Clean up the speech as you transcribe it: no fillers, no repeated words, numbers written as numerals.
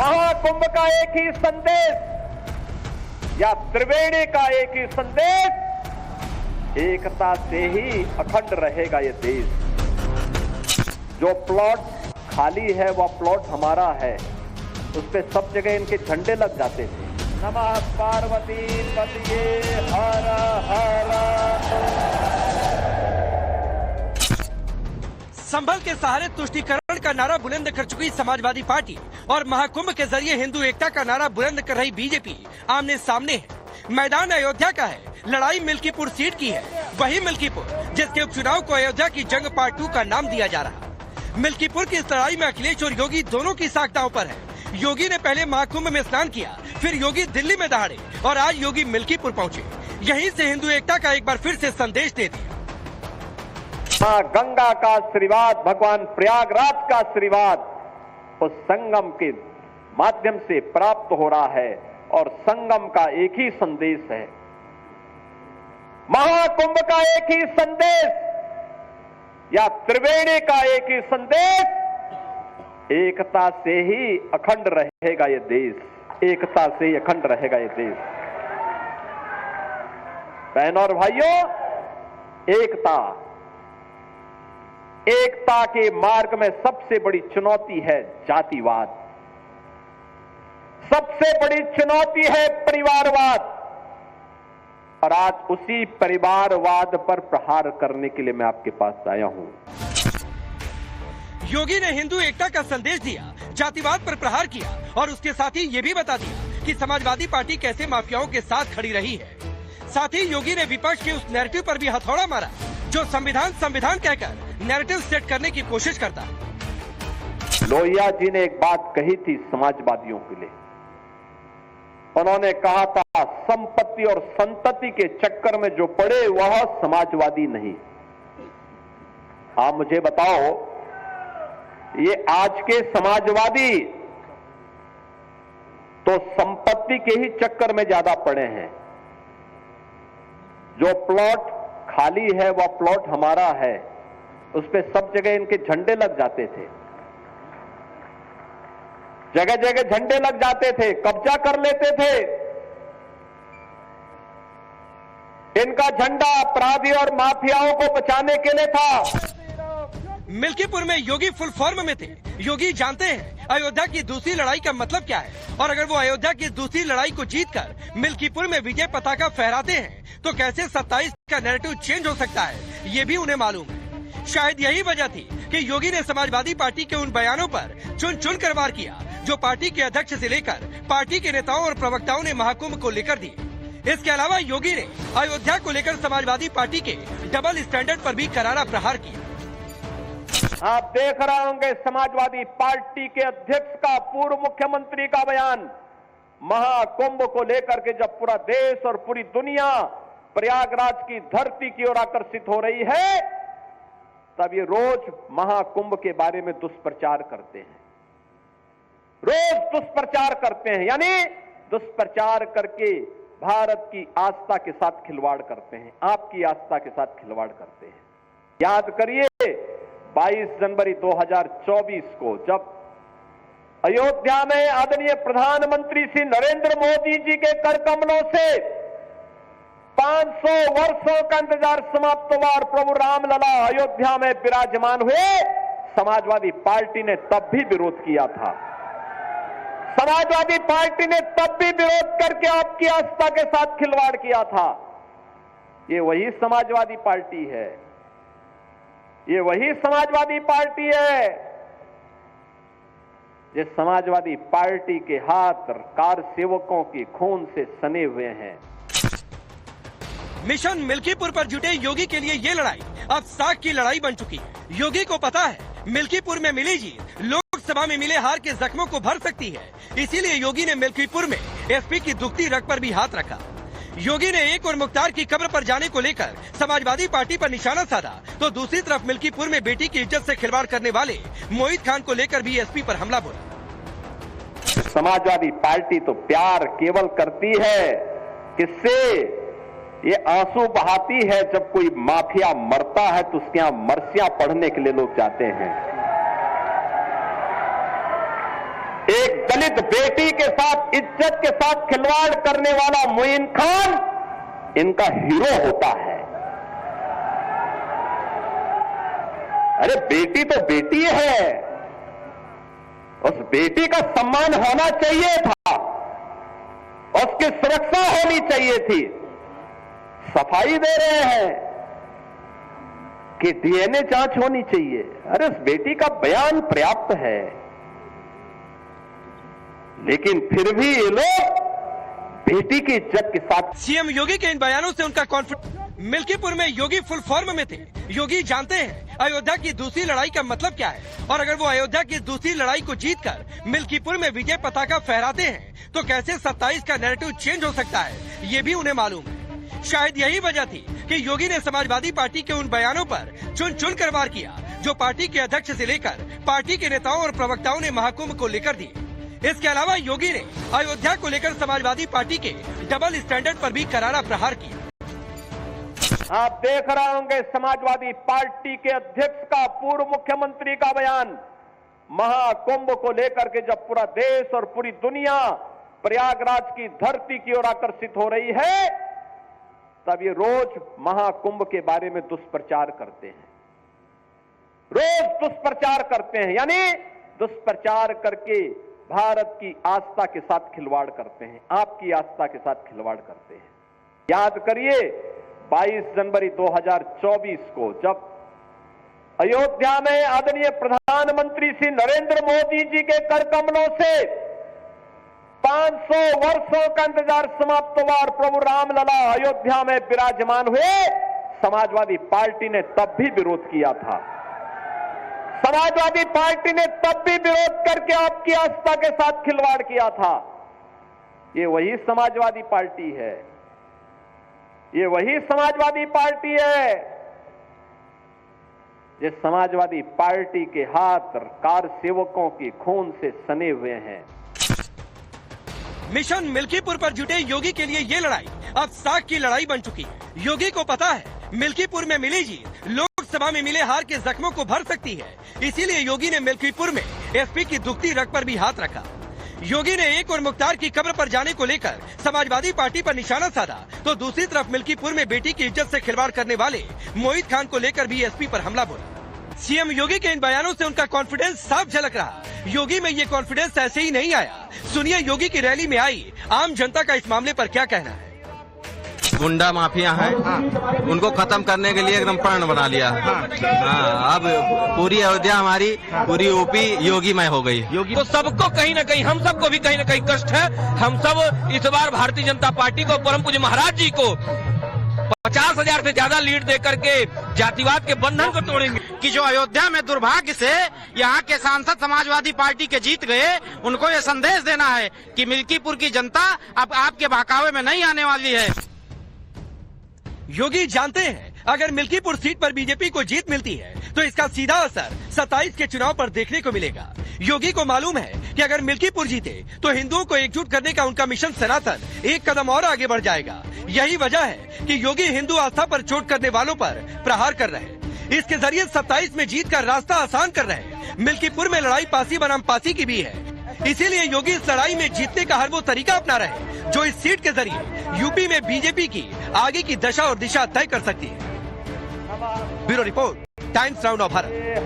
महाकुंभ का एक ही संदेश या त्रिवेणी का एक ही संदेश, एकता से ही अखंड रहेगा ये देश। जो प्लॉट खाली है वह प्लॉट हमारा है, उस पे सब जगह इनके झंडे लग जाते थे। नमः पार्वती पतये हर हर। संभल के सहारे तुष्टीकरण का नारा बुलंद कर चुकी समाजवादी पार्टी और महाकुंभ के जरिए हिंदू एकता का नारा बुलंद कर रही बीजेपी आमने सामने है। मैदान अयोध्या का है, लड़ाई मिल्कीपुर सीट की है, वही मिल्कीपुर जिसके उपचुनाव को अयोध्या की जंग पार्ट 2 का नाम दिया जा रहा। मिल्कीपुर की इस लड़ाई में अखिलेश और योगी दोनों की साख दांव पर है। योगी ने पहले महाकुंभ में स्नान किया, फिर योगी दिल्ली में दहाड़े और आज योगी मिल्कीपुर पहुँचे। यहीं से हिंदू एकता का एक बार फिर से संदेश दे दिया। मां गंगा का आशीर्वाद, भगवान प्रयागराज का आशीर्वाद उस संगम के माध्यम से प्राप्त हो रहा है और संगम का एक ही संदेश है, महाकुंभ का एक ही संदेश या त्रिवेणी का एक ही संदेश, एकता से ही अखंड रहेगा ये देश, एकता से ही अखंड रहेगा ये देश। बहनों और भाइयों, एकता के मार्ग में सबसे बड़ी चुनौती है जातिवाद, सबसे बड़ी चुनौती है परिवारवाद, और आज उसी परिवारवाद पर प्रहार करने के लिए मैं आपके पास आया हूं। योगी ने हिंदू एकता का संदेश दिया, जातिवाद पर प्रहार किया और उसके साथ ही ये भी बता दिया कि समाजवादी पार्टी कैसे माफियाओं के साथ खड़ी रही है। साथ ही योगी ने विपक्ष के उस नैरेटिव पर भी हथौड़ा मारा जो संविधान कहकर नैरेटिव सेट करने की कोशिश करता। लोहिया जी ने एक बात कही थी समाजवादियों के लिए, उन्होंने कहा था संपत्ति और संतति के चक्कर में जो पड़े वह समाजवादी नहीं। आप मुझे बताओ, ये आज के समाजवादी तो संपत्ति के ही चक्कर में ज्यादा पड़े हैं। जो प्लॉट खाली है वह प्लॉट हमारा है, उस पे सब जगह इनके झंडे लग जाते थे, जगह जगह झंडे लग जाते थे, कब्जा कर लेते थे। इनका झंडा अपराधी और माफियाओं को बचाने के लिए था। मिल्कीपुर में योगी फुल फॉर्म में थे। योगी जानते हैं अयोध्या की दूसरी लड़ाई का मतलब क्या है, और अगर वो अयोध्या की दूसरी लड़ाई को जीतकर मिल्कीपुर में विजय पताका फहराते हैं तो कैसे 27 का नैरेटिव चेंज हो सकता है, ये भी उन्हें मालूम है। शायद यही वजह थी कि योगी ने समाजवादी पार्टी के उन बयानों पर चुन कर वार किया जो पार्टी के अध्यक्ष से लेकर पार्टी के नेताओं और प्रवक्ताओं ने महाकुंभ को लेकर दिए। इसके अलावा योगी ने अयोध्या को लेकर समाजवादी पार्टी के डबल स्टैंडर्ड पर भी करारा प्रहार किया। आप देख रहे होंगे समाजवादी पार्टी के अध्यक्ष का, पूर्व मुख्यमंत्री का बयान महाकुंभ को लेकर के जब पूरा देश और पूरी दुनिया प्रयागराज की धरती की ओर आकर्षित हो रही है, तब ये रोज महाकुंभ के बारे में दुष्प्रचार करते हैं, रोज दुष्प्रचार करते हैं, यानी दुष्प्रचार करके भारत की आस्था के साथ खिलवाड़ करते हैं, आपकी आस्था के साथ खिलवाड़ करते हैं। याद करिए 22 जनवरी 2024 को जब अयोध्या में आदरणीय प्रधानमंत्री श्री नरेंद्र मोदी जी के कर कमलों से 500 वर्षों का इंतजार समाप्त हुआ और प्रभु रामलला अयोध्या में विराजमान हुए, समाजवादी पार्टी ने तब भी विरोध किया था। समाजवादी पार्टी ने तब भी विरोध करके आपकी आस्था के साथ खिलवाड़ किया था। ये वही समाजवादी पार्टी है, ये वही समाजवादी पार्टी है जिस समाजवादी पार्टी के हाथ कार सेवकों के खून से सने हुए हैं। मिशन मिल्कीपुर पर जुटे योगी के लिए ये लड़ाई अब साख की लड़ाई बन चुकी है। योगी को पता है मिल्कीपुर में मिली जीत लोकसभा में मिले हार के जख्मों को भर सकती है, इसीलिए योगी ने मिल्कीपुर में एसपी की दुखती रग पर भी हाथ रखा। योगी ने एक और मुख्तार की कब्र पर जाने को लेकर समाजवादी पार्टी पर निशाना साधा, तो दूसरी तरफ मिल्कीपुर में बेटी की इज्जत से खिलवाड़ करने वाले मोहित खान को लेकर भी एसपी पर हमला बोला। समाजवादी पार्टी तो प्यार केवल करती है किससे, ये आंसू बहाती है जब कोई माफिया मरता है तो उसके यहां मरसियां पढ़ने के लिए लोग जाते हैं। एक दलित बेटी के साथ, इज्जत के साथ खिलवाड़ करने वाला मोइन खान इनका हीरो होता है। अरे बेटी तो बेटी है, उस बेटी का सम्मान होना चाहिए था, उसकी सुरक्षा होनी चाहिए थी। सफाई दे रहे हैं कि डीएनए जांच होनी चाहिए। अरे उस बेटी का बयान पर्याप्त है, लेकिन फिर भी ये लोग बेटी की इज्जत के साथ। सीएम योगी के इन बयानों से उनका कॉन्फिडेंस। मिल्कीपुर में योगी फुल फॉर्म में थे। योगी जानते हैं अयोध्या की दूसरी लड़ाई का मतलब क्या है, और अगर वो अयोध्या की दूसरी लड़ाई को जीतकर मिल्कीपुर में विजय पताका फहराते हैं तो कैसे 27 का नैरेटिव चेंज हो सकता है, ये भी उन्हें मालूम है। शायद यही वजह थी कि योगी ने समाजवादी पार्टी के उन बयानों पर चुन चुन कर वार किया जो पार्टी के अध्यक्ष से लेकर पार्टी के नेताओं और प्रवक्ताओं ने महाकुंभ को लेकर दिए। इसके अलावा योगी ने अयोध्या को लेकर समाजवादी पार्टी के डबल स्टैंडर्ड पर भी करारा प्रहार किया। आप देख रहे होंगे समाजवादी पार्टी के अध्यक्ष का, पूर्व मुख्यमंत्री का बयान महाकुंभ को लेकर के जब पूरा देश और पूरी दुनिया प्रयागराज की धरती की ओर आकर्षित हो रही है, तब ये रोज महाकुंभ के बारे में दुष्प्रचार करते हैं। रोज दुष्प्रचार करते हैं, यानी दुष्प्रचार करके भारत की आस्था के साथ खिलवाड़ करते हैं, आपकी आस्था के साथ खिलवाड़ करते हैं। याद करिए 22 जनवरी 2024 को जब अयोध्या में आदरणीय प्रधानमंत्री श्री नरेंद्र मोदी जी के कर कमलों से 500 वर्षों का इंतजार समाप्त हुआ और प्रभु रामलला अयोध्या में विराजमान हुए, समाजवादी पार्टी ने तब भी विरोध किया था। समाजवादी पार्टी ने तब भी विरोध करके आपकी आस्था के साथ खिलवाड़ किया था। ये वही समाजवादी पार्टी है, ये वही समाजवादी पार्टी है जिस समाजवादी पार्टी के हाथ कार सेवकों के खून से सने हुए हैं। मिशन मिल्कीपुर पर जुटे योगी के लिए ये लड़ाई अब साख की लड़ाई बन चुकी है। योगी को पता है मिल्कीपुर में मिली जीत लोकसभा में मिले हार के जख्मों को भर सकती है, इसीलिए योगी ने मिल्कीपुर में एसपी की दुखती रग पर भी हाथ रखा। योगी ने एक और मुख्तार की कब्र पर जाने को लेकर समाजवादी पार्टी पर निशाना साधा, तो दूसरी तरफ मिल्कीपुर में बेटी की इज्जत से खिलवाड़ करने वाले मोहित खान को लेकर भी एसपी पर हमला बोला। सीएम योगी के इन बयानों से उनका कॉन्फिडेंस साफ झलक रहा। योगी में ये कॉन्फिडेंस ऐसे ही नहीं आया। सुनिए योगी की रैली में आई आम जनता का इस मामले पर क्या कहना है। गुंडा माफिया है, उनको खत्म करने के लिए एकदम प्रण बना लिया। अब पूरी अयोध्या हमारी, पूरी यूपी योगीमय हो गई। तो सबको कहीं न कहीं, हम सबको भी कहीं न कहीं कष्ट है। हम सब इस बार भारतीय जनता पार्टी को, परम पूज्य महाराज जी को 50,000 से ज्यादा लीड दे करके जातिवाद के बंधन को तोड़ेंगे। कि जो अयोध्या में दुर्भाग्य से यहाँ के सांसद समाजवादी पार्टी के जीत गए, उनको ये संदेश देना है कि मिल्कीपुर की जनता अब आपके बहकावे में नहीं आने वाली है। योगी जानते हैं अगर मिल्कीपुर सीट पर बीजेपी को जीत मिलती है तो इसका सीधा असर 27 के चुनाव पर देखने को मिलेगा। योगी को मालूम है कि अगर मिल्कीपुर जीते तो हिंदुओं को एकजुट करने का उनका मिशन सनातन एक कदम और आगे बढ़ जाएगा। यही वजह है कि योगी हिंदू आस्था पर चोट करने वालों पर प्रहार कर रहे हैं। इसके जरिए 27 में जीत का रास्ता आसान कर रहे हैं। मिल्कीपुर में लड़ाई पासी बनाम पासी की भी है, इसीलिए योगी इस लड़ाई में जीतने का हर वो तरीका अपना रहे जो इस सीट के जरिए यूपी में बीजेपी की आगे की दशा और दिशा तय कर सकती है। Bureau report, times now Bharat.